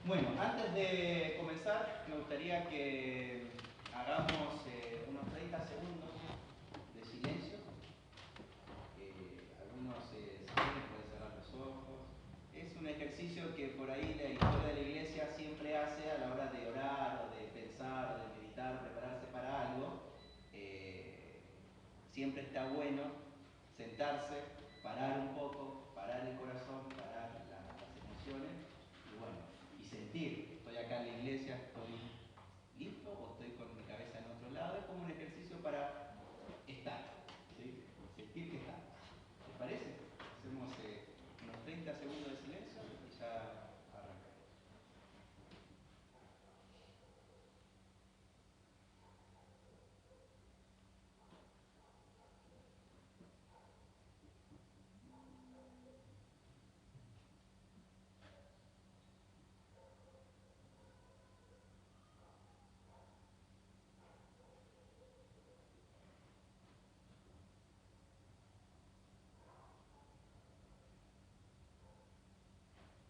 Bueno, antes de comenzar, me gustaría que hagamos unos 30 segundos de silencio. Algunos si quieren pueden cerrar los ojos. Es un ejercicio que por ahí la historia de la iglesia siempre hace a la hora de orar o de pensar, de meditar, prepararse para algo. Siempre está bueno sentarse, parar un poco, parar el corazón, parar las emociones y bueno, y sentir, estoy acá en la iglesia, estoy listo o estoy con mi cabeza en otro lado. Es como un ejercicio para estar, ¿sí? Sentir que está. ¿Les parece? Hacemos unos 30 segundos de silencio y ya arrancamos.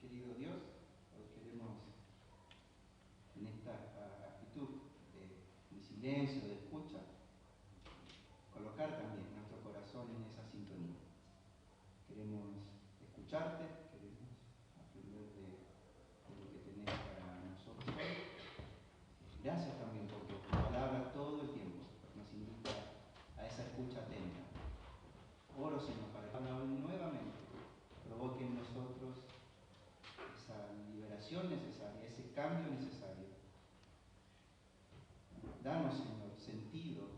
Querido Dios, hoy queremos en esta actitud de silencio, de escucha, colocar también nuestro corazón en esa sintonía. Queremos escucharte, queremos aprender de lo que tenés para nosotros hoy. Gracias también porque tu palabra todo el tiempo nos invita a esa escucha atenta. Oro, Señor, para que hoy nuevamente provoque en nosotros esa liberación necesaria, ese cambio necesario. Danos, Señor, sentido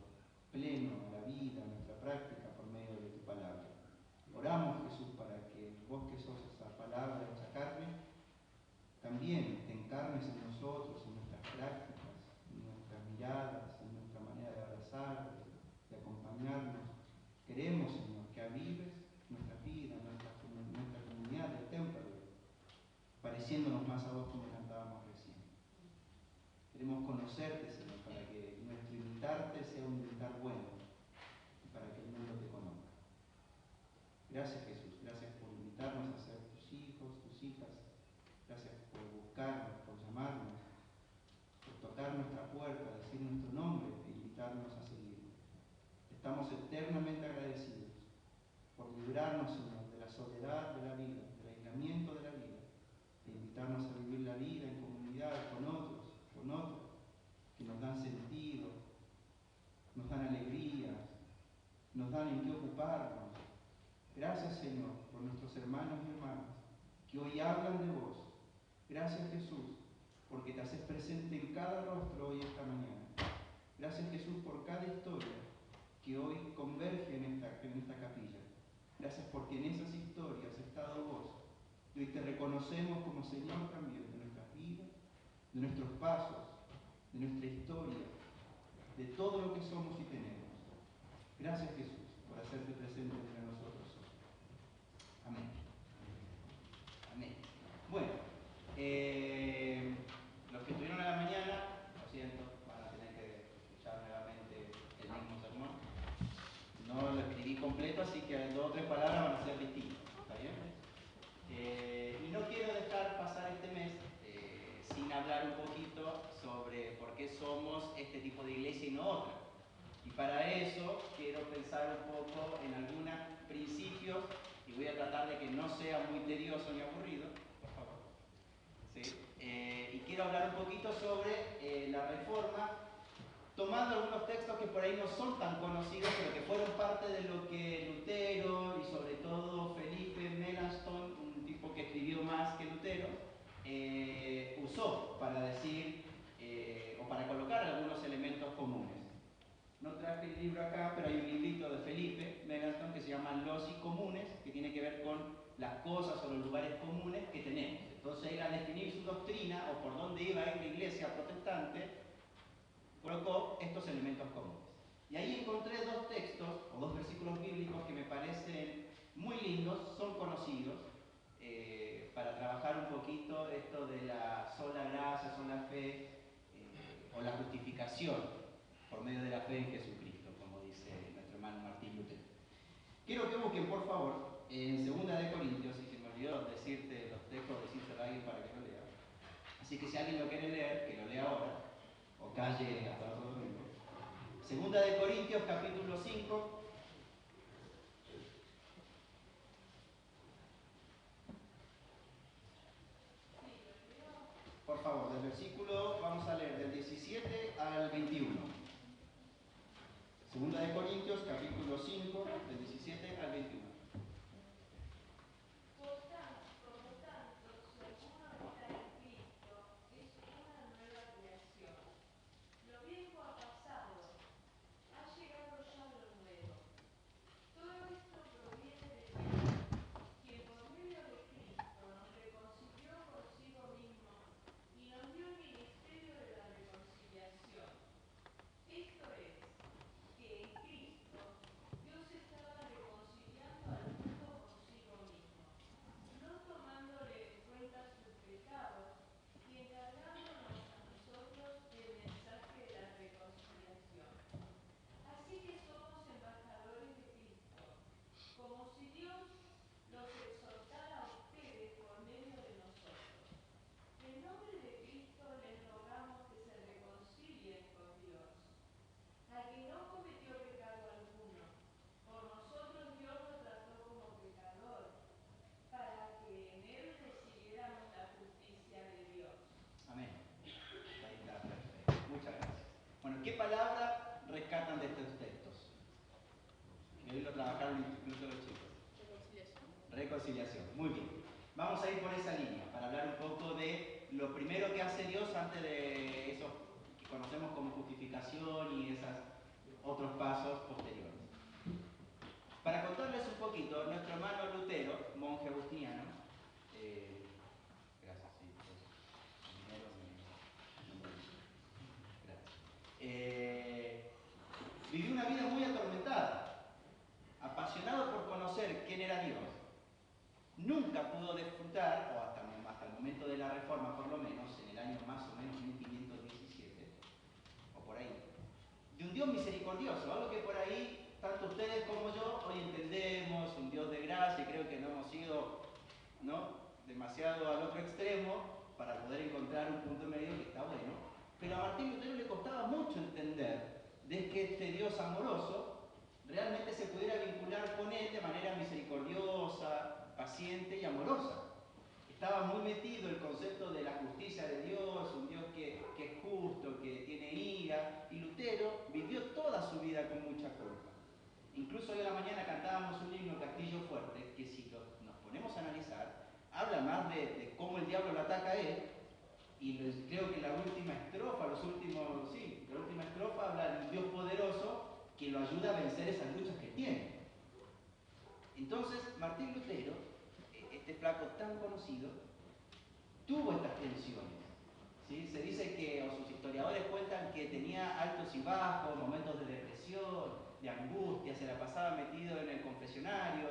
pleno a la vida, a nuestra práctica por medio de tu palabra. Oramos, Jesús, para que vos que sos esa palabra hecha carne, también te encarnes en nosotros, en nuestras prácticas, en nuestras miradas, en nuestra manera de abrazar, de acompañarnos. Queremos, Señor, que avives nuestra vida, nuestra comunidad del templo, pareciéndonos más a vos como cantábamos recién. Queremos conocerte, Señor, para que nuestro imitarte sea un imitar bueno y para que el mundo te conozca. Gracias, Jesús, gracias por invitarnos a ser tus hijos, tus hijas. Gracias por buscarnos, por llamarnos, por tocar nuestra puerta, decir nuestro nombre e invitarnos a seguir. Estamos eternamente agradecidos por librarnos, Señor, de la soledad de la vida, del aislamiento de la vida, e invitarnos a vivir la vida en comunidad con otros, que nos dan sentido, nos dan alegría, nos dan en qué ocuparnos. Gracias, Señor, por nuestros hermanos y hermanas que hoy hablan de vos. Gracias, Jesús, porque te haces presente en cada rostro hoy esta mañana. Gracias, Jesús, por cada historia que hoy converge en esta capilla. Gracias porque en esas historias has estado vos. Y hoy te reconocemos como Señor también de nuestras vidas, de nuestros pasos, de nuestra historia, de todo lo que somos y tenemos. Gracias, Jesús, por hacerte presente entre nosotros hoy. Amén. Amén. Bueno, los que estuvieron a la mañana, lo siento, van a tener que escuchar nuevamente el mismo sermón. No lo escribí completo, así que 2 o 3 palabras van a ser distintas. ¿Está bien? Y no quiero dejar pasar este mes sin hablar un poquito sobre por qué somos este tipo de iglesia y no otra. Y para eso quiero pensar un poco en algunos principios y voy a tratar de que no sea muy tedioso ni aburrido, por favor. ¿Sí? Y quiero hablar un poquito sobre la Reforma, tomando algunos textos que por ahí no son tan conocidos, pero que fueron parte de lo que Lutero y sobre todo Felipe Melanchthon, un tipo que escribió más que Lutero, usó para decir o para colocar algunos elementos comunes. No traje el libro acá, pero hay un librito de Felipe Melanchthon que se llama Los y Comunes, que tiene que ver con las cosas o los lugares comunes que tenemos. Entonces él, al definir su doctrina o por dónde iba a ir la iglesia protestante, colocó estos elementos comunes. Y ahí encontré 2 textos o 2 versículos bíblicos que me parecen muy lindos, son conocidos, para trabajar un poquito esto de la sola gracia, sola fe o la justificación por medio de la fe en Jesucristo, como dice nuestro hermano Martín Lutero. Quiero que busquen, por favor, en 2 de Corintios, y se me olvidó decirte los textos, decírselo a alguien para que lo lea. Así que si alguien lo quiere leer, que lo lea ahora, o calle hasta otro domingo. Segunda de Corintios, capítulo 5. Por favor, del versículo, vamos a leer del 17 al 21. Segunda de Corintios, capítulo 5, del 17 al 21. Amén. Ahí está, perfecto. Muchas gracias. Bueno, ¿qué palabra rescatan de estos textos? Que hoy lo trabajaron incluso los chicos. Reconciliación. Muy bien. Vamos a ir por esa línea para hablar un poco de lo primero que hace Dios antes de eso que conocemos como justificación y esos otros pasos posteriores. Para contarles un poquito, nuestro hermano Lutero, monje agustiniano, gracias, sí, vivió una vida muy atormentada, apasionado por conocer quién era Dios. Nunca pudo disfrutar, o hasta el momento de la Reforma por lo menos, en el año más o menos 1517, o por ahí, de un Dios misericordioso, algo que por ahí, tanto ustedes como yo, hoy entendemos, un Dios de gracia, y creo que no hemos ido, ¿no?, demasiado al otro extremo para poder encontrar un punto medio que está bueno. Pero a Martín Lutero le costaba mucho entender de que este Dios amoroso realmente se pudiera vincular con él de manera misericordiosa, paciente y amorosa. Estaba muy metido el concepto de la justicia de Dios, un Dios que es justo, que tiene ira, y Lutero vivió toda su vida con mucha culpa. Incluso hoy a la mañana cantábamos un himno, Castillo Fuerte, que si nos ponemos a analizar, habla más de cómo el diablo lo ataca a él, y creo que la última estrofa, la última estrofa habla de un Dios poderoso que lo ayuda a vencer esas luchas que tiene. Entonces, Martín Lutero, este flaco tan conocido, tuvo estas tensiones. ¿Sí? Se dice que, o sus historiadores cuentan que tenía altos y bajos, momentos de depresión, de angustia, se la pasaba metido en el confesionario,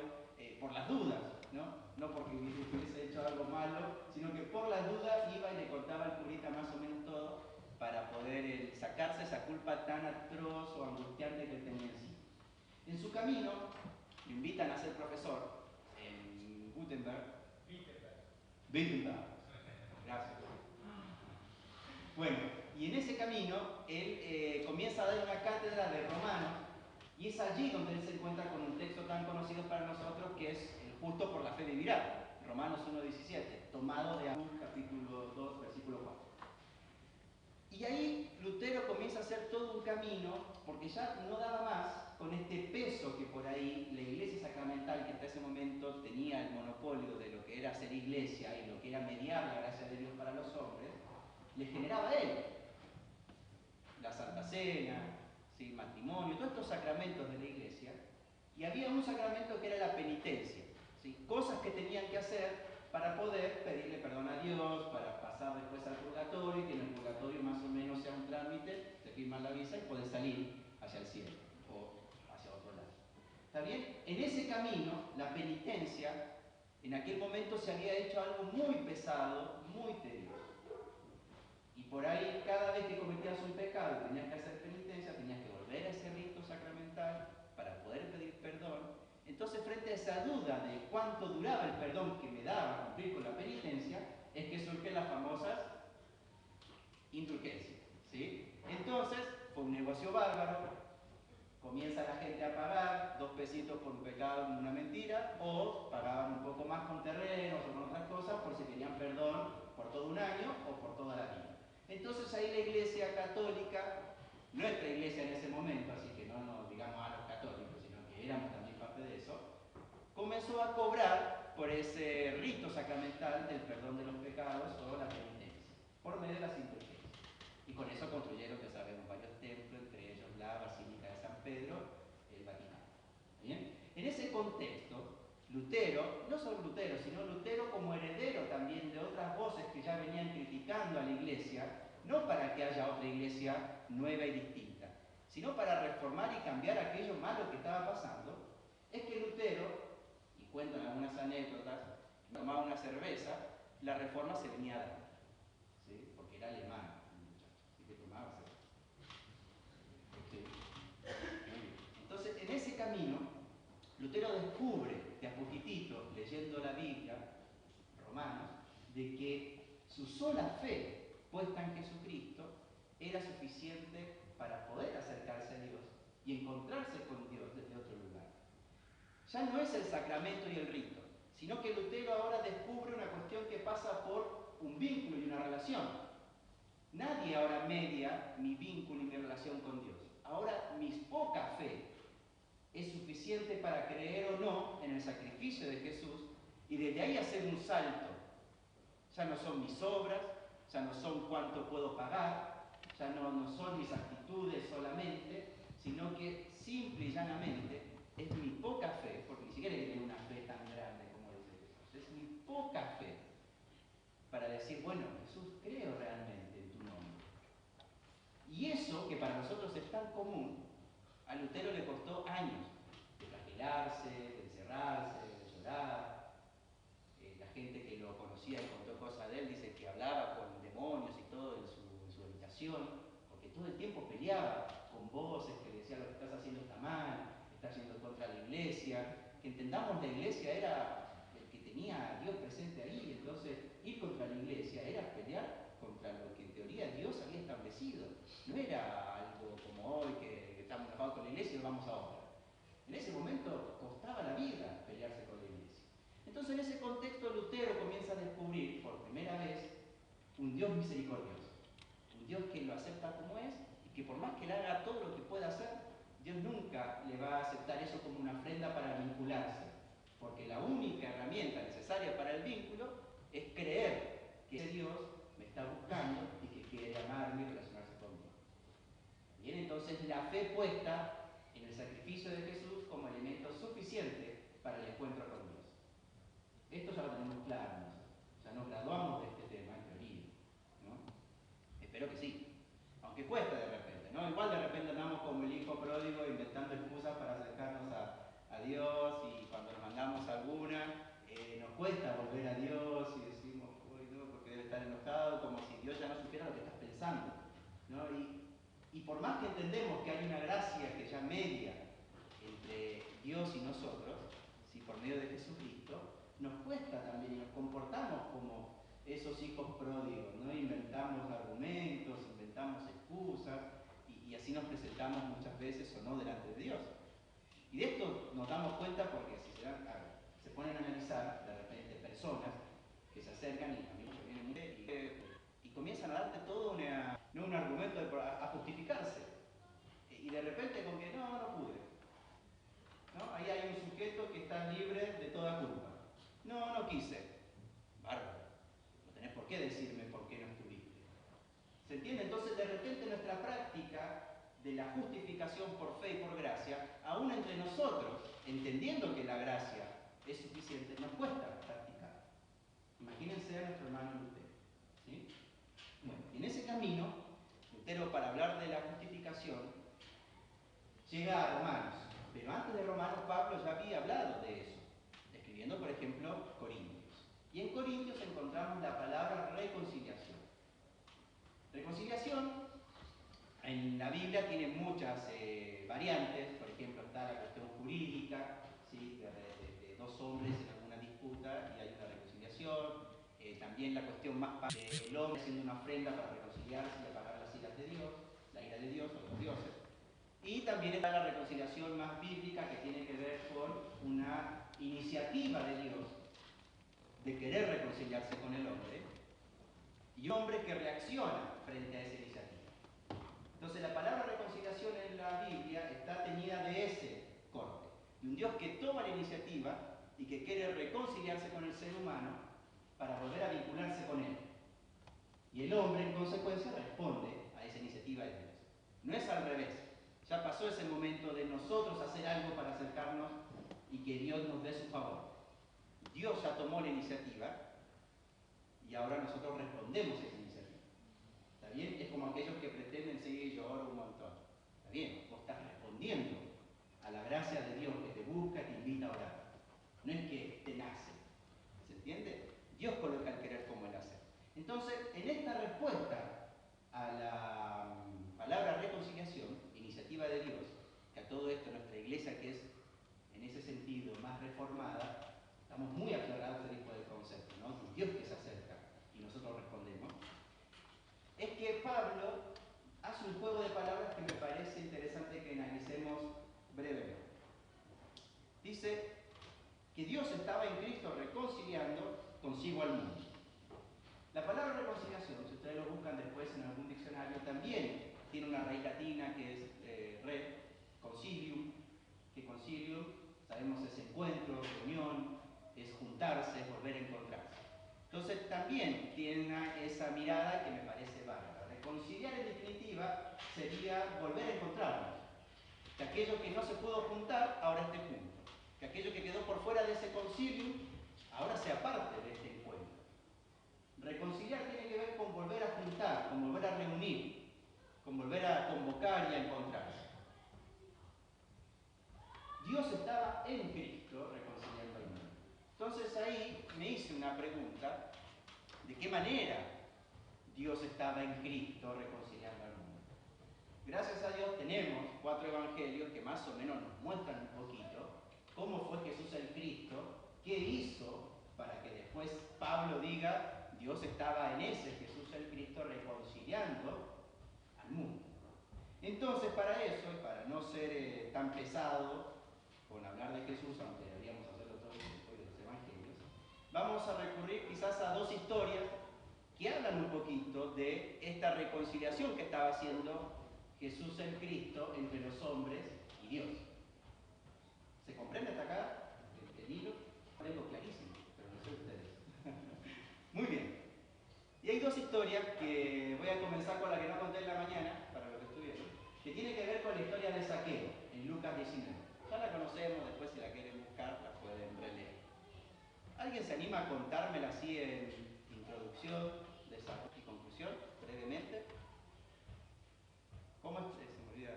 por las dudas, no porque hubiese hecho algo malo, sino que por las dudas iba y le contaba al curita más o menos todo para poder sacarse esa culpa tan atroz o angustiante que tenía en sí. En su camino, lo invitan a ser profesor en Wittenberg. Gracias. Bueno, y en ese camino él comienza a dar una cátedra de Romanos, y es allí donde él se encuentra con un texto tan conocido para nosotros que es el justo por la fe vivirá, Romanos 1:17, tomado de Abú, capítulo 2, versículo 4. Y ahí Lutero comienza a hacer todo un camino, porque ya no daba más con este peso que por ahí la iglesia sacramental, que hasta ese momento tenía el monopolio de lo que era ser iglesia y lo que era mediar la gracia de Dios para los hombres, le generaba a él. La Santa Cena, ¿sí?, matrimonio, todos estos sacramentos de la iglesia, y había un sacramento que era la penitencia, ¿sí?, cosas que tenían que hacer para poder pedirle perdón a Dios, para pasar después al purgatorio, y que en el purgatorio más o menos sea un trámite, te firman la visa y puedes salir hacia el cielo o hacia otro lado. ¿Está bien? En ese camino, la penitencia, en aquel momento se había hecho algo muy pesado, muy tedioso. Y por ahí, cada vez que cometías un pecado y tenías que hacer penitencia, tenías que volver a ese rito sacramental para poder pedir perdón. Entonces, frente a esa duda de cuánto duraba el perdón que me daba cumplir con la penitencia, es que surgen las famosas pesitos por un pecado, una mentira, o pagaban un poco más con terrenos o con otras cosas por si querían perdón por todo un año o por toda la vida. Entonces ahí la Iglesia Católica, nuestra Iglesia en ese momento, así que no nos digamos a los católicos, sino que éramos también parte de eso, comenzó a cobrar por ese rito sacramental del perdón de los pecados o la penitencia, por medio de las indulgencias. Y con eso construyeron, ya sabemos, varios templos, entre ellos la Basílica de San Pedro, el Vaticano. ¿Bien? En ese contexto, Lutero, no solo Lutero, sino Lutero como heredero también de otras voces que ya venían criticando a la Iglesia, no para que haya otra Iglesia nueva y distinta, sino para reformar y cambiar aquello malo que estaba pasando, es que Lutero, y cuentan algunas anécdotas, tomaba una cerveza, la reforma se venía dando, ¿sí? Porque era alemán el muchacho, así que tomaba cerveza. ¿Sí? Entonces, en ese camino, Lutero descubre de a poquitito, leyendo la Biblia, Romanos, de que su sola fe puesta en Jesucristo era suficiente para poder acercarse a Dios y encontrarse con Dios desde otro lugar. Ya no es el sacramento y el rito, sino que Lutero ahora descubre una cuestión que pasa por un vínculo y una relación. Nadie ahora media mi vínculo y mi relación con Dios. Ahora mi poca fe es suficiente para creer o no en el sacrificio de Jesús y desde ahí hacer un salto. Ya no son mis obras, ya no son cuánto puedo pagar, ya no son mis actitudes solamente, sino que simple y llanamente es mi poca fe, porque ni siquiera es que tenga una fe tan grande como dice Jesús, es mi poca fe para decir, bueno, Jesús, creo realmente en tu nombre. Y eso, que para nosotros es tan común, a Lutero le costó años de flagelarse, de encerrarse, de llorar. La gente que lo conocía y contó cosas de él dice que hablaba con demonios y todo en su habitación, porque todo el tiempo peleaba con voces que le decían lo que estás haciendo está mal, estás yendo contra la iglesia. Que entendamos, la iglesia era el que tenía a Dios presente ahí, entonces ir contra la iglesia era pelear contra lo que en teoría Dios había establecido. No era algo como hoy que estamos enojados con la iglesia y nos vamos a otra. En ese momento costaba la vida pelearse con la iglesia. Entonces en ese contexto Lutero comienza a descubrir por primera vez un Dios misericordioso, un Dios que lo acepta como es y que por más que le haga todo lo que pueda hacer, Dios nunca le va a aceptar eso como una ofrenda para vincularse, porque la única herramienta necesaria para el vínculo es creer que ese Dios me está buscando y que quiere amarme y relacionarse conmigo. Bien, entonces la fe puesta en el sacrificio de Jesús como elemento suficiente para el encuentro con Dios. Esto ya lo tenemos claro nosotros. Ya nos graduamos de este tema en teoría, ¿no? Espero que sí. Aunque cuesta de repente, ¿no? Igual de repente andamos como el hijo pródigo inventando excusas para acercarnos a Dios y cuando nos mandamos alguna, nos cuesta volver a Dios y decimos, uy, no, porque debe estar enojado, como si Dios ya no supiera lo que estás pensando, ¿no? Y por más que entendemos que hay una gracia que ya media entre Dios y nosotros, ¿sí? Por medio de Jesucristo, nos cuesta también y nos comportamos como esos hijos pródigos, ¿no? Inventamos argumentos, inventamos excusas y así nos presentamos muchas veces o no delante de Dios. Y de esto nos damos cuenta porque si se ponen a analizar de repente personas que se acercan y amigos que vienen y comienzan a darte todo un argumento a justificarse. Y de repente con que no pude. ¿No? Ahí hay un sujeto que está libre de toda culpa. No quise. Bárbaro. No tenés por qué decirme por qué no estuviste. ¿Se entiende? Entonces de repente nuestra práctica de la justificación por fe y por gracia, aún entre nosotros, entendiendo que la gracia es suficiente, nos cuesta practicar. Imagínense a nuestro hermano Lutero. ¿Sí? Bueno, en ese camino, Lutero, para hablar de la justificación, llega a Romanos. Pero antes de Romanos, Pablo ya había hablado de eso, escribiendo, por ejemplo, Corintios. Y en Corintios encontramos la palabra reconciliación. Reconciliación, en la Biblia tiene muchas variantes. Por ejemplo, está la cuestión jurídica, ¿sí? de dos hombres en alguna disputa y hay una reconciliación. También la cuestión más del hombre haciendo una ofrenda para reconciliarse y apagar las iras de Dios, la ira de Dios o los dioses. Y también está la reconciliación más bíblica, que tiene que ver con una iniciativa de Dios de querer reconciliarse con el hombre, y un hombre que reacciona frente a esa iniciativa. Entonces la palabra reconciliación en la Biblia está teñida de ese corte, de un Dios que toma la iniciativa y que quiere reconciliarse con el ser humano para volver a vincularse con él. Y el hombre, en consecuencia, responde a esa iniciativa de Dios. No es al revés. Ya pasó ese momento de nosotros hacer algo para acercarnos y que Dios nos dé su favor. Dios ya tomó la iniciativa y ahora nosotros respondemos a esa iniciativa. ¿Está bien? Es como aquellos que pretenden seguir, yo oro un montón. ¿Está bien? Vos estás respondiendo a la gracia de Dios que te busca y te invita a orar. No es que te nace. ¿Se entiende? Dios coloca el querer como el hacer. Entonces, en esta respuesta a la palabra reconciliación, iniciativa de Dios, que a todo esto nuestra iglesia, que es en ese sentido más reformada, estamos muy aclarados de este tipo de conceptos, ¿no? Dios que se acerca y nosotros respondemos. Es que Pablo hace un juego de palabras que me parece interesante que analicemos brevemente. Dice que Dios estaba en Cristo reconciliando consigo al mundo. La palabra reconciliación, si ustedes lo buscan después en algún diccionario, también tiene una raíz latina que es concilium, que concilium, sabemos, es encuentro, reunión, es juntarse, es volver a encontrarse. Entonces también tiene esa mirada que me parece válida. Reconciliar en definitiva sería volver a encontrarnos. Que aquello que no se pudo juntar, ahora esté junto. Que aquello que quedó por fuera de ese concilium, ahora sea parte de este encuentro. Reconciliar tiene que ver con volver a juntar, con volver a reunir, con volver a convocar y a encontrarse. Dios estaba en Cristo reconciliando al mundo. Entonces ahí me hice una pregunta, ¿de qué manera Dios estaba en Cristo reconciliando al mundo? Gracias a Dios tenemos 4 evangelios que más o menos nos muestran un poquito cómo fue Jesús el Cristo, qué hizo para que después Pablo diga, Dios estaba en ese Jesús el Cristo reconciliando al mundo. Entonces para eso, y para no ser tan pesado con hablar de Jesús, aunque deberíamos hacerlo todos después de los evangelios, vamos a recurrir quizás a 2 historias que hablan un poquito de esta reconciliación que estaba haciendo Jesús el Cristo entre los hombres y Dios. ¿Se comprende hasta acá el hilo? Lo tengo clarísimo, pero no sé ustedes. Muy bien. Y hay 2 historias que voy a comenzar con la que no conté en la mañana, para los que estuvieron, que tiene que ver con la historia de Zaqueo, en Lucas 19. Ya la conocemos, después si la quieren buscar, la pueden releer. ¿Alguien se anima a contármela así en introducción, desarrollo y conclusión, brevemente? ¿Cómo es? Se me olvida.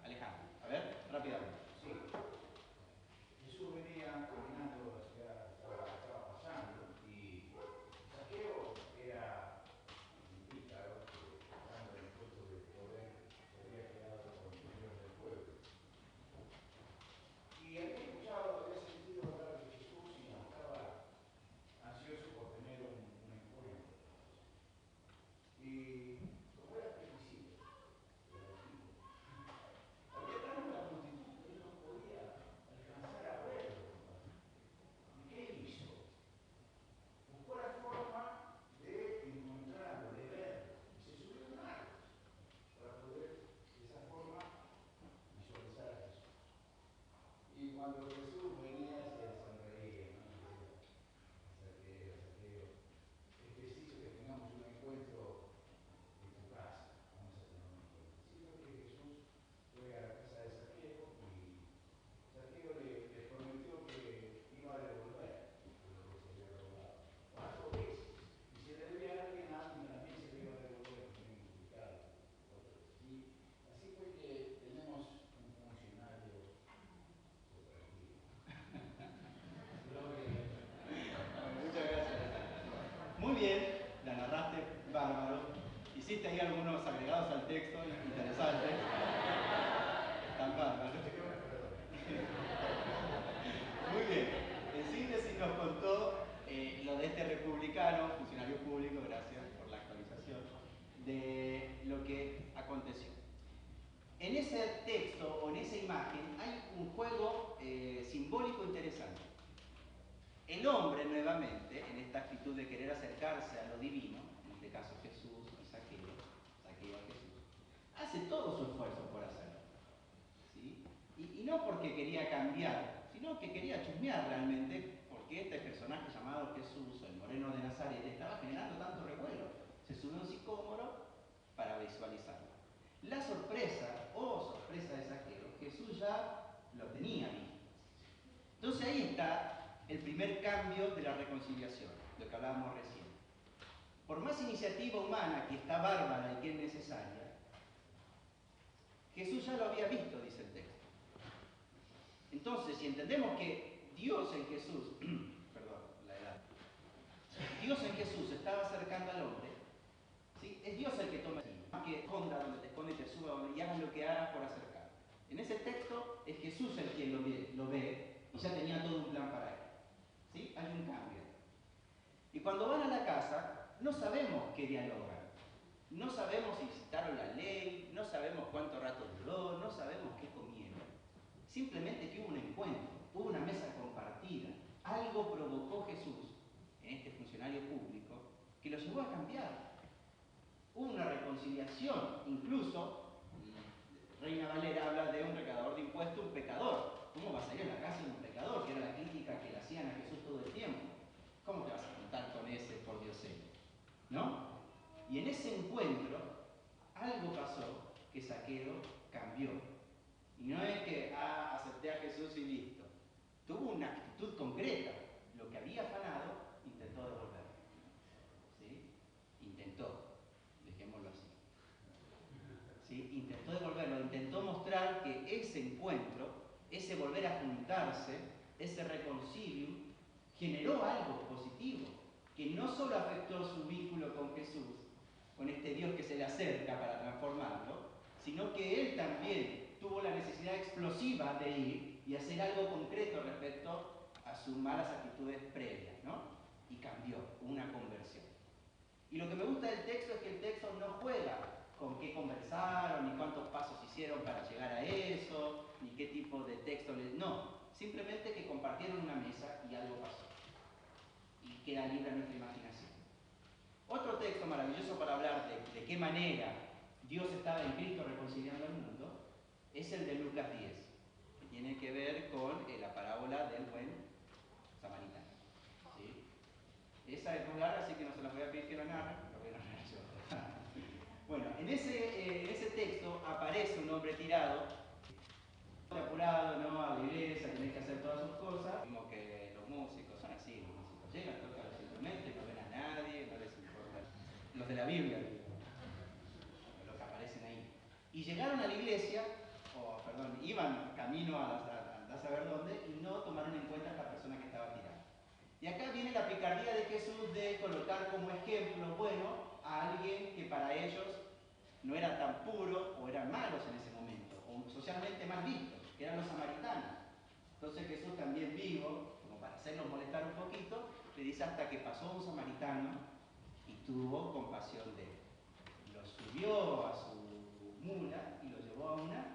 Alejandro. A ver, rápidamente. Sí. Jesús venía caminando hacia, estaba pasando y Zaqueo era un pícaro que, estando en el puesto de poder, se había quedado con los señores del pueblo. Y había escuchado, había sentido hablar de Jesús y estaba ansioso por tener un encuentro. Y como era previsible, había tanta multitud que él no podía alcanzar a verlo. ¿Y qué hizo? Buscó la forma de encontrarlo, de verlo. Y se subió a un árbol para poder, de esa forma, visualizar a Jesús. Y cuando Jesús venía, se sonreía, ¿no? Zaqueo, Zaqueo, es preciso que tengamos un encuentro en tu casa. Vamos a tener un encuentro. Así fue que Jesús fue a la casa de Zaqueo y Zaqueo le prometió que iba a devolver lo que se había robado 4 veces. Y si le debía a alguien, también se le iba a devolver, también multiplicado 4 veces. Y así fue que tenemos un funcionario operativo. Gloria. Muchas gracias. Muy bien, la narraste bárbaro. Hiciste ahí algunos agregados al texto interesantes. Están bárbaros. Muy bien. En síntesis nos contó lo de este republicano, funcionario público, gracias por la actualización, de lo que aconteció. en ese texto o en esa imagen hay un juego simbólico interesante. El hombre, nuevamente, en esta actitud de querer acercarse a lo divino, en este caso Jesús y Zaqueo a Jesús, hace todo su esfuerzo por hacerlo. ¿Sí? Y no porque quería cambiar, sino que quería chusmear realmente, porque este personaje llamado Jesús, el moreno de Nazaret, estaba generando tanto revuelo. Se subió a un sicómoro para visualizarlo. La sorpresa, sorpresa de Zaqueo, Jesús ya lo tenía visto. Entonces ahí está el primer cambio de la reconciliación, lo que hablábamos recién. Por más iniciativa humana que está bárbara y que es necesaria, Jesús ya lo había visto, dice el texto. Entonces, si entendemos que Dios en Jesús, perdón, la edad, Dios en Jesús estaba acercando al hombre, ¿sí? Es Dios el que toma el que esconda donde te esconde y te suba donde y hagas lo que hagas por acercar. En ese texto es Jesús el quien lo ve y ya tenía todo un plan para él. ¿Sí? Hay un cambio. Y cuando van a la casa, no sabemos qué dialogan. No sabemos si citaron la ley, no sabemos cuánto rato duró, no sabemos qué comieron. Simplemente que hubo un encuentro, hubo una mesa compartida. Algo provocó Jesús en este funcionario público que lo llevó a cambiar. Hubo una reconciliación, incluso Reina Valera habla de un recaudador de impuestos, un pecador. ¿Cómo va a salir a la casa de un pecador? Que era la crítica que le hacían a Jesús todo el tiempo. ¿Cómo te vas a juntar con ese por Dios? ¿No? Y en ese encuentro, algo pasó que Zaqueo cambió. Y no es que acepté a Jesús y listo. Tuvo una actitud concreta. Lo que había afanado, intentó devolverlo. ¿Sí? Intentó. Dejémoslo así. ¿Sí? Intentó devolverlo, intentó mostrar que ese encuentro, ese volver a juntarse, ese reconcilio, generó algo positivo, que no solo afectó su vínculo con Jesús, con este Dios que se le acerca para transformarlo, sino que él también tuvo la necesidad explosiva de ir y hacer algo concreto respecto a sus malas actitudes previas, ¿no? Y cambió, una conversión. Y lo que me gusta del texto es que el texto no juega con qué conversaron, ni cuántos pasos hicieron para llegar a eso, ni qué tipo de texto les... No, simplemente que compartieron una mesa y algo pasó. Y queda libre a nuestra imaginación. Otro texto maravilloso para hablar de qué manera Dios estaba en Cristo reconciliando al mundo es el de Lucas 10, que tiene que ver con la parábola del buen samaritano. ¿Sí? Esa es muy larga, así que no se las voy a pedir que la narren, lo voy a narrar yo. Bueno, en ese texto aparece un hombre tirado, apurado, ¿no? A la iglesia, tenés que hacer todas sus cosas. Como que los músicos son así, los músicos llegan, tocan los instrumentos, no ven a nadie, no les importa. Los de la Biblia, los que aparecen ahí. Y llegaron a la iglesia, iban camino a saber dónde y no tomaron en cuenta a la persona que estaba tirada. Y acá viene la picardía de Jesús de colocar como ejemplo bueno a alguien que para ellos no era tan puro o eran malos en ese momento, o socialmente mal vistos, que eran los samaritanos. Entonces Jesús también vivo, como para hacerlos molestar un poquito, le dice hasta que pasó un samaritano y tuvo compasión de él. Lo subió a su mula y lo llevó a una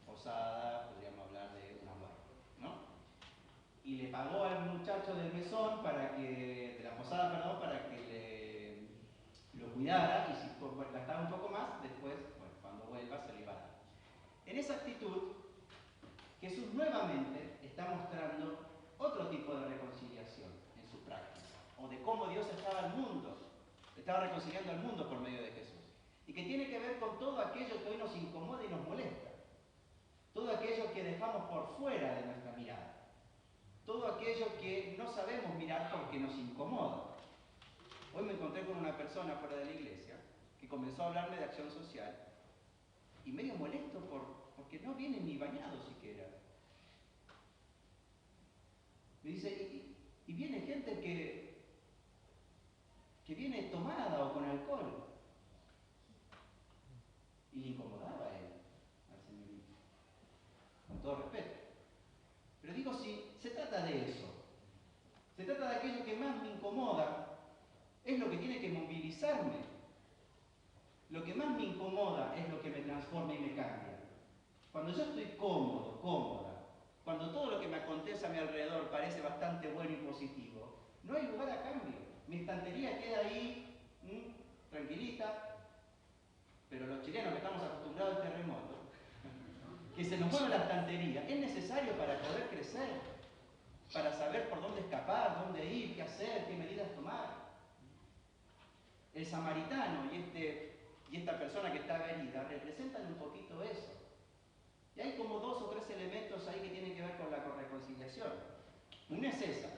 posada, podríamos hablar de una guardia, ¿no? Y le pagó al muchacho del mesón de la posada, para que lo cuidara y si gastaba un poco más, después, cuando vuelva se le iba a dar. En esa actitud, Jesús nuevamente está mostrando otro tipo de reconciliación en su práctica, o de cómo Dios estaba reconciliando al mundo por medio de Jesús, y que tiene que ver con todo aquello que hoy nos incomoda y nos molesta, todo aquello que dejamos por fuera de nuestra mirada, todo aquello que no sabemos mirar porque nos incomoda. Hoy me encontré con una persona fuera de la iglesia que comenzó a hablarme de acción social y medio molesto porque no viene ni bañado siquiera. Me dice, y viene gente que viene tomada o con alcohol. Y le incomodaba a él, al señorito, con todo respeto. Pero digo, si se trata de eso, se trata de aquello que más me incomoda, es lo que tiene que movilizarme. Lo que más me incomoda es lo que me transforma y me cambia. Cuando yo estoy cómodo, cómoda, cuando todo lo que me acontece a mi alrededor parece bastante bueno y positivo, no hay lugar a cambio. Mi estantería queda ahí, tranquilita, pero los chilenos que estamos acostumbrados al terremoto, que se nos mueva la estantería, es necesario para poder crecer, para saber por dónde escapar, dónde ir, qué hacer, qué medidas tomar. El samaritano y esta persona que estaba herida representan un poquito eso. Y hay como 2 o 3 elementos ahí que tienen que ver con la reconciliación. Una es esa,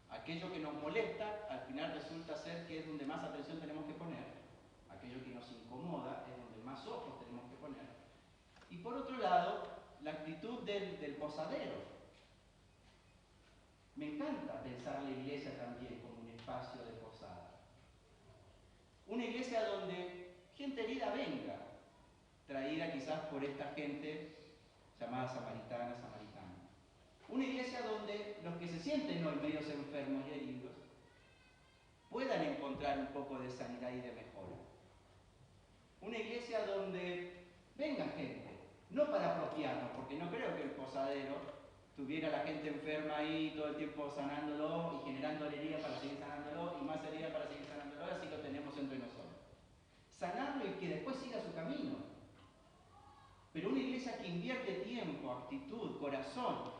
aquello que nos molesta, al final resulta ser que es donde más atención tenemos que poner, aquello que nos incomoda es donde más ojos tenemos que poner. Y por otro lado, la actitud del posadero. Me encanta pensar la iglesia también como un espacio de posada. Una iglesia donde gente herida venga, traída quizás por esta gente llamada samaritana, samaritana. Una iglesia donde los que se sienten hoy medios enfermos y heridos puedan encontrar un poco de sanidad y de mejora. Una iglesia donde venga gente, no para apropiarnos, porque no creo que el posadero tuviera a la gente enferma ahí todo el tiempo sanándolo y generando herida para seguir sanándolo y más herida para seguir sanándolo, y así lo tenemos entre nosotros. Sanarlo y que después siga su camino. Pero una iglesia que invierte tiempo, actitud, corazón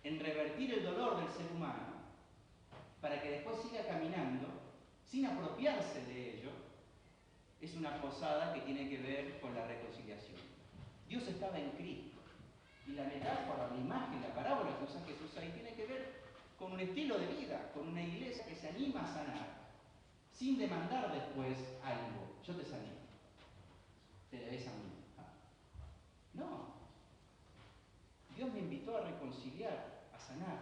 en revertir el dolor del ser humano para que después siga caminando sin apropiarse de ello, es una posada que tiene que ver con la reconciliación. Dios estaba en Cristo y la metáfora, la imagen, la parábola que usa Jesús ahí tiene que ver con un estilo de vida, con una iglesia que se anima a sanar sin demandar después algo. Yo te sané, te debes a mí. No. Dios me invitó a reconciliar, a sanar.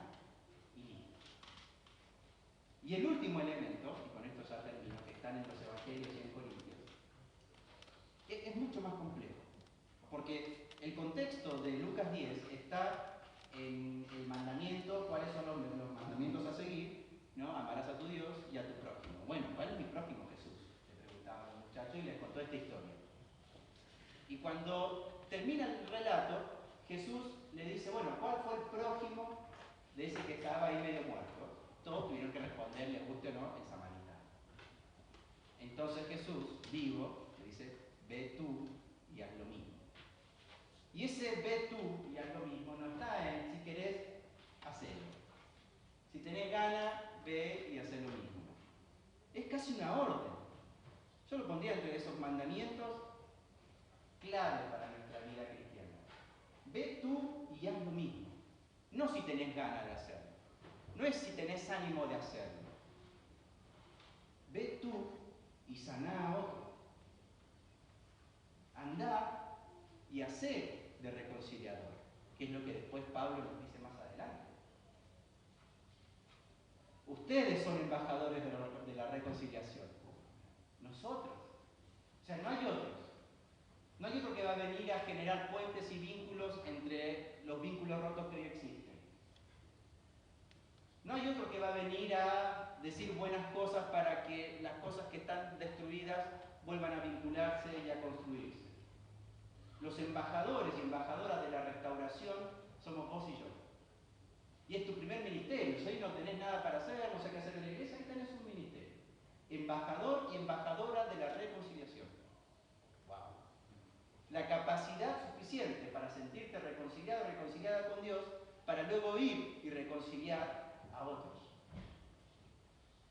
Y el último elemento, y con esto ya termino, que están en los Evangelios y en Corintios, es mucho más complejo. Porque el contexto de Lucas 10 está en el mandamiento, ¿cuáles son los mandamientos a seguir? ¿No? Amarás a tu Dios y a tu prójimo. Bueno, ¿cuál es mi prójimo, Jesús? Le preguntaba a un muchacho y les contó esta historia. Y cuando termina el relato, Jesús le dice, bueno, ¿cuál fue el prójimo de ese que estaba ahí medio muerto? Todos tuvieron que responder, les guste o no, el samaritano. Entonces Jesús, vivo, le dice, ve tú y haz lo mismo. Y ese ve tú y haz lo mismo no está en si querés, hacelo. Si tenés ganas, ve y haz lo mismo. Es casi una orden. Yo lo pondría entre esos mandamientos clave para nuestra vida cristiana. Ve tú y haz lo mismo. No si tenés ganas de hacerlo. No es si tenés ánimo de hacerlo. Ve tú y saná a otro. Andá y hacé de reconciliador, que es lo que después Pablo nos dice más adelante. Ustedes son embajadores de la reconciliación. Nosotros. O sea, no hay otros. No hay otro que va a venir a generar puentes y vínculos entre los vínculos rotos que hoy existen. No hay otro que va a venir a decir buenas cosas para que las cosas que están destruidas vuelvan a vincularse y a construirse. Los embajadores y embajadoras de la restauración somos vos y yo. Y es tu primer ministerio. Si hoy no tenés nada para hacer, no sé qué hacer en la iglesia, ahí tenés un ministerio. Embajador y embajadora de la reconciliación. Wow. La capacidad suficiente para sentirte reconciliado, reconciliada con Dios, para luego ir y reconciliar a otros.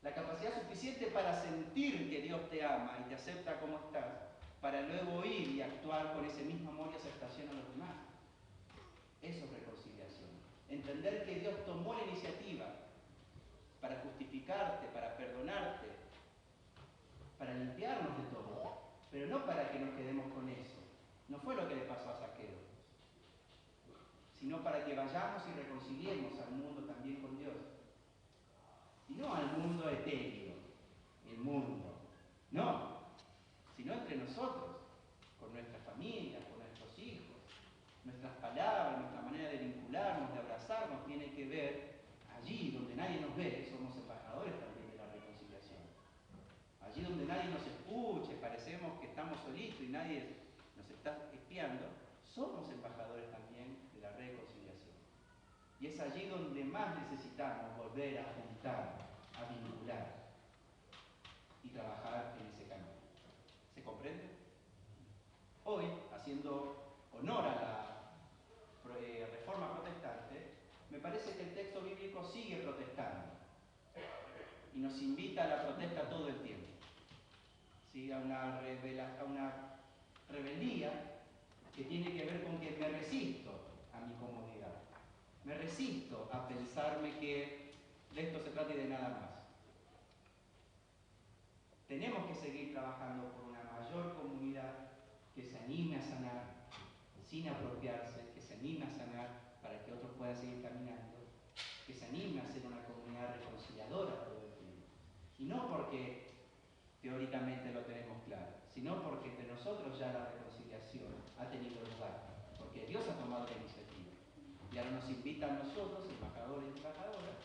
La capacidad suficiente para sentir que Dios te ama y te acepta como estás, para luego ir y actuar con ese mismo amor y aceptación a los demás. Eso es reconciliación. Entender que Dios tomó la iniciativa para justificarte, para perdonarte, para limpiarnos de todo, pero no para que nos quedemos con eso. No fue lo que le pasó a Zaqueo, sino para que vayamos y reconciliemos al mundo también con Dios. Y no al mundo etéreo, el mundo. No, sino entre nosotros, con nuestras familias, con nuestros hijos. Nuestras palabras, nuestra manera de vincularnos, de abrazarnos, tiene que ver allí donde nadie nos ve, somos embajadores también de la reconciliación. Allí donde nadie nos escuche, parece parecemos que estamos solitos y nadie nos está espiando, somos embajadores también de la reconciliación. Y es allí donde más necesitamos volver a juntar, a vincular y trabajar en ese camino. ¿Se comprende? Hoy, haciendo honor a la Reforma Protestante, me parece que el texto bíblico sigue protestando y nos invita a la protesta todo el tiempo, ¿sí? a una rebeldía que tiene que ver con que me resisto a mi comodidad, me resisto a pensarme que de esto se trata y de nada más. Tenemos que seguir trabajando por una mayor comunidad que se anime a sanar sin apropiarse, que se anime a sanar para que otros puedan seguir caminando, que se anime a ser una comunidad reconciliadora todo el tiempo. Y no porque teóricamente lo tenemos claro, sino porque entre nosotros ya la reconciliación ha tenido lugar, porque Dios ha tomado la iniciativa. Y ahora nos invita a nosotros, embajadores y embajadoras,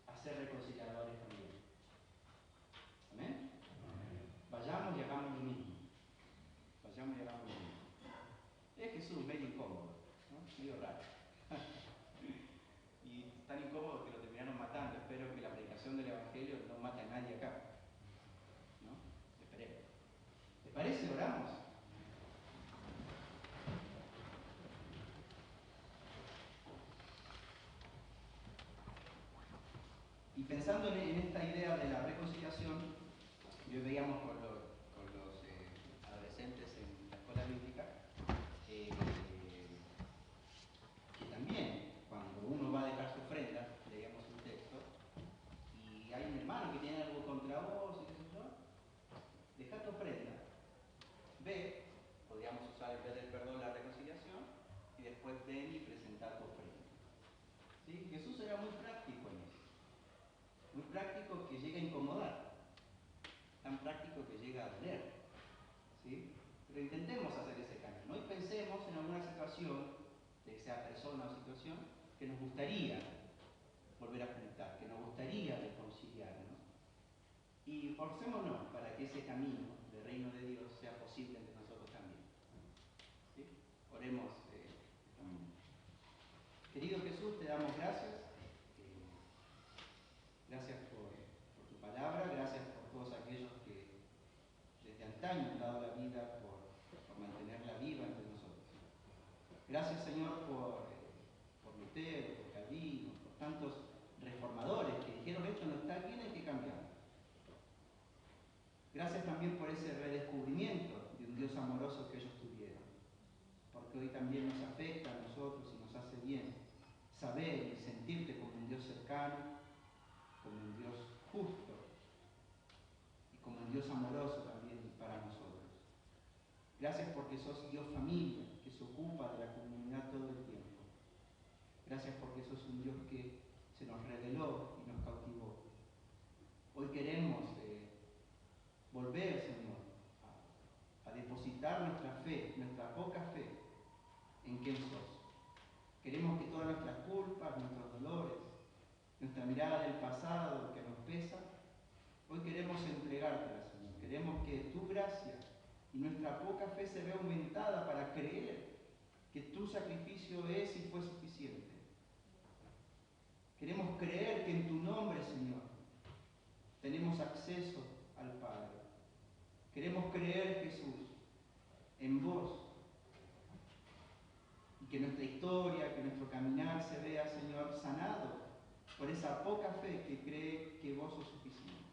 a ser reconciliadores también. ¿Amén? Vayamos y hagamos lo mismo. Vayamos y hagamos lo mismo. Es Jesús medio incómodo, ¿no? Medio raro. Y tan incómodo que lo terminaron matando. Espero que la predicación del Evangelio no mate a nadie acá. ¿No? Esperemos. ¿Les parece? Oramos. Y pensando en esta idea de la reconciliación, yo veíamos con los adolescentes en la escuela bíblica, que también cuando uno va a dejar su ofrenda, leíamos un texto, y hay un hermano que tiene algo contra vos, y qué sé yo, deja tu ofrenda, ve, podríamos usar en vez del perdón la reconciliación, y después ven y presentar tu ofrenda. ¿Sí? Jesús era muy práctico en eso. Muy práctico que llega a incomodar, tan práctico que llega a doler, ¿sí? Pero intentemos hacer ese camino. Hoy pensemos en alguna situación, de que sea persona o situación, que nos gustaría volver a juntar, que nos gustaría reconciliarnos, y forcémonos para que ese camino del reino de Dios sea posible entre nosotros también. ¿Sí? Oremos. Querido Jesús, te damos gracias. Gracias por tu palabra, gracias por todos aquellos que desde antaño han dado la vida por mantenerla viva entre nosotros. Gracias, Señor, por Lutero, por Calvino, por tantos reformadores que dijeron esto no está bien, hay que cambiar. Gracias también por ese redescubrimiento de un Dios amoroso que ellos tuvieron, porque hoy también nos afecta a nosotros y nos hace bien saber y sentirte como un Dios cercano, como un Dios justo y como un Dios amoroso también para nosotros. Gracias porque sos Dios familia, que se ocupa de la comunidad todo el tiempo. Gracias porque sos un Dios que se nos reveló y nos cautivó. Hoy queremos volver, Señor, a depositar nuestra fe, nuestra poca fe, en quién sos. Queremos que todas nuestras culpas, nuestros dolores, nuestra mirada del pasado que nos pesa, hoy queremos entregártela, Señor. Queremos que tu gracia y nuestra poca fe se vea aumentada para creer que tu sacrificio es y fue suficiente. Queremos creer que en tu nombre, Señor, tenemos acceso al Padre. Queremos creer, Jesús, en vos. Y que nuestra historia, que nuestro caminar se vea, Señor, sanado por esa poca fe que cree que vos sos suficiente.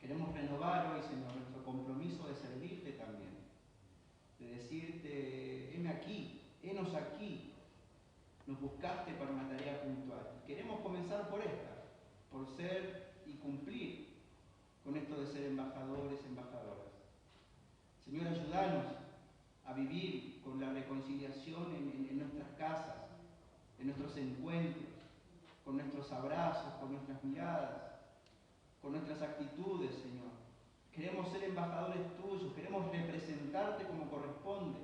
Queremos renovar hoy, Señor, nuestro compromiso de servirte también. De decirte, heme aquí, henos aquí. Nos buscaste para una tarea puntual. Queremos comenzar por esta, por ser y cumplir con esto de ser embajadores, embajadoras. Señor, ayúdanos a vivir con la reconciliación en nuestras casas, en nuestros encuentros, con nuestros abrazos, con nuestras miradas, con nuestras actitudes, Señor. Queremos ser embajadores tuyos, queremos representarte como corresponde,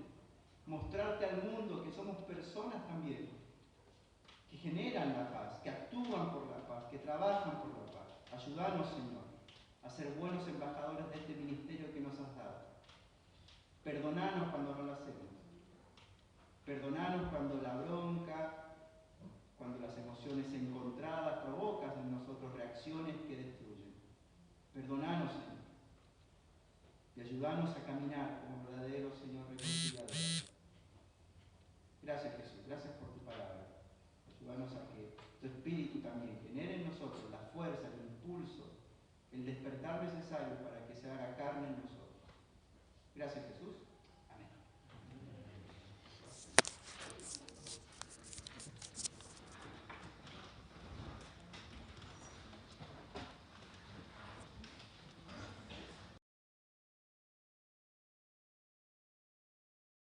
mostrarte al mundo que somos personas también, que generan la paz, que actúan por la paz, que trabajan por la paz. Ayúdanos, Señor, a ser buenos embajadores de este ministerio que nos has dado. Perdonanos cuando no lo hacemos. Perdonanos cuando la bronca, cuando las emociones encontradas provocan en nosotros reacciones que destruyen. Perdonanos, Señor. Y ayúdanos a caminar como verdaderos, Señor, reconciliadores. Gracias, Jesús. Gracias por tu palabra. Ayúdanos a que tu Espíritu también genere en nosotros la fuerza, el impulso, el despertar necesario para que se haga carne en nosotros. Gracias, Jesús.